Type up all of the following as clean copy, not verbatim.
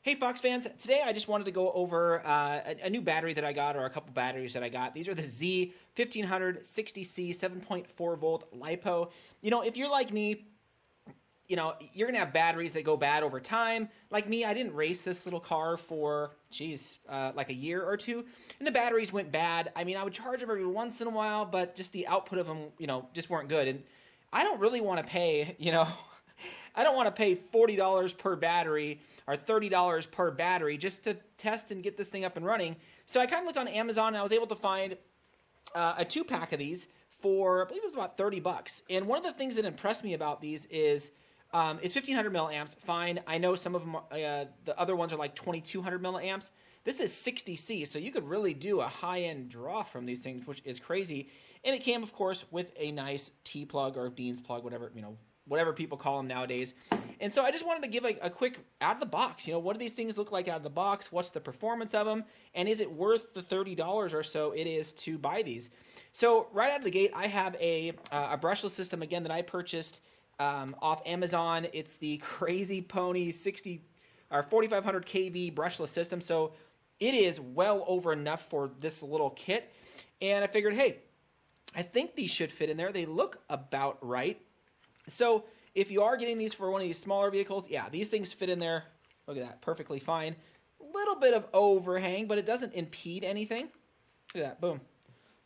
Hey Fox fans, today I just wanted to go over a new battery that I got, or a couple batteries that I got. These are the Zeee 1500 60C 7.4 volt Lipo. You know, if you're like me, you know, you're gonna have batteries that go bad over time. Like me, I didn't race this little car for, like a year or two, and the batteries went bad. I mean, I would charge them every once in a while, but just the output of them, you know, just weren't good. And I don't really want to pay, you know, I don't want to pay $40 per battery or $30 per battery just to test and get this thing up and running. So I kind of looked on Amazon and I was able to find a 2-pack of these for, I believe it was about 30 bucks. And one of the things that impressed me about these is it's 1500 milliamps, fine. I know some of them, the other ones are like 2200 milliamps. This is 60C, so you could really do a high-end draw from these things, which is crazy. And it came, of course, with a nice T-plug or Beans plug, whatever, you know, whatever people call them nowadays. And so I just wanted to give a quick out of the box, you know, what do these things look like out of the box? What's the performance of them? And is it worth the $30 or so it is to buy these? So right out of the gate, I have a brushless system, again, that I purchased off Amazon. It's the Crazy Pony 4500 kV brushless system. So it is well over enough for this little kit. And I figured, hey, I think these should fit in there. They look about right. So if you are getting these for one of these smaller vehicles, yeah, these things fit in there. Look at that, perfectly fine. A little bit of overhang, but it doesn't impede anything. Look at that, boom.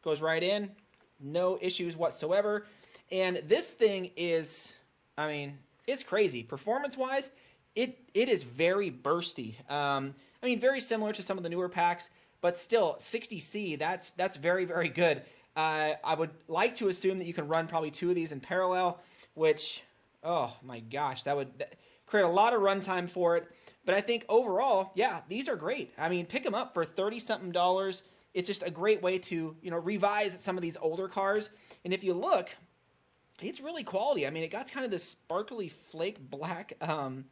Goes right in, no issues whatsoever. And this thing is, I mean, it's crazy. Performance-wise, it is very bursty. I mean, very similar to some of the newer packs, but still, 60C, that's very, very good. I would like to assume that you can run probably 2 of these in parallel, which, oh my gosh, that would create a lot of runtime for it. But I think overall, yeah, these are great. I mean, pick them up for $30-something. It's just a great way to, you know, revise some of these older cars. And if you look, it's really quality. I mean, it got kind of this sparkly flake black kind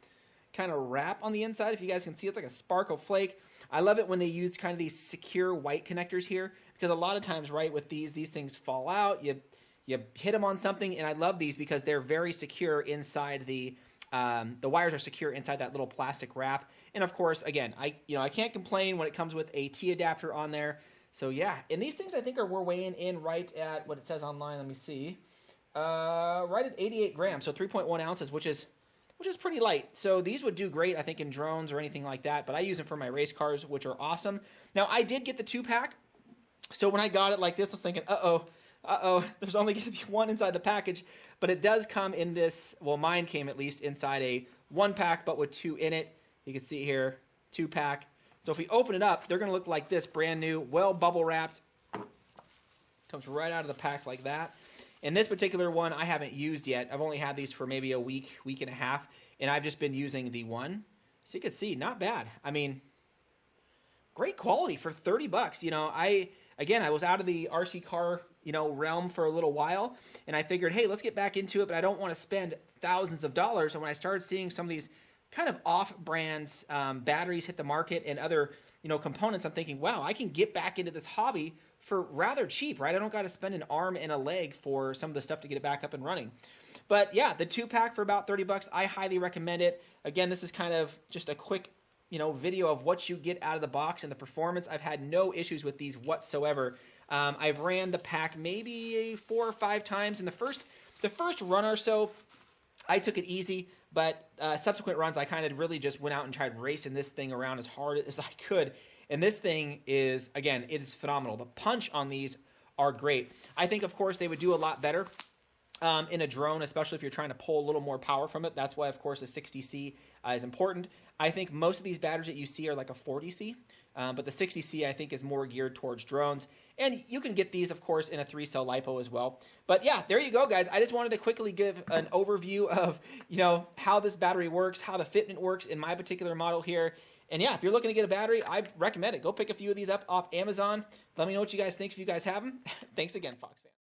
of wrap on the inside. If you guys can see, it's like a sparkle flake. I love it when they use kind of these secure white connectors here, because a lot of times, right, with these things fall out. You hit them on something, and I love these because they're very secure inside the wires are secure inside that little plastic wrap. And of course, again, I can't complain when it comes with a T adapter on there. So yeah, and these things I think we're weighing in right at what it says online. Let me see, right at 88 grams, so 3.1 ounces, which is pretty light. So these would do great, I think, in drones or anything like that. But I use them for my race cars, which are awesome. Now I did get the 2-pack, so when I got it like this, I was thinking, there's only going to be one inside the package, but it does come in this, well, mine came at least inside a 1-pack, but with 2 in it. You can see here, 2-pack. So if we open it up, they're going to look like this, brand new, well bubble wrapped. Comes right out of the pack like that. And this particular one I haven't used yet. I've only had these for maybe a week and a half, and I've just been using the one. So you can see, not bad. I mean, great quality for 30 bucks. You know, Again, I was out of the RC car, you know, realm for a little while, and I figured, hey, let's get back into it, but I don't want to spend thousands of dollars. And when I started seeing some of these kind of off-brands batteries hit the market and other, you know, components, I'm thinking, wow, I can get back into this hobby for rather cheap, right? I don't got to spend an arm and a leg for some of the stuff to get it back up and running. But yeah, the 2-pack for about 30 bucks, I highly recommend it. Again, this is kind of just a quick, you know, video of what you get out of the box and the performance. I've had no issues with these whatsoever. I've ran the pack maybe 4 or 5 times. In the first run or so, I took it easy, but subsequent runs, I kind of really just went out and tried racing this thing around as hard as I could. And this thing is, again, it is phenomenal. The punch on these are great. I think, of course, they would do a lot better in a drone, especially if you're trying to pull a little more power from it. That's why, of course, a 60C is important. I think most of these batteries that you see are like a 40C, but the 60C, I think, is more geared towards drones. And you can get these, of course, in a 3-cell LiPo as well. But yeah, there you go, guys. I just wanted to quickly give an overview of, you know, how this battery works, how the fitment works in my particular model here. And yeah, if you're looking to get a battery, I recommend it. Go pick a few of these up off Amazon. Let me know what you guys think if you guys have them. Thanks again, Fox fans.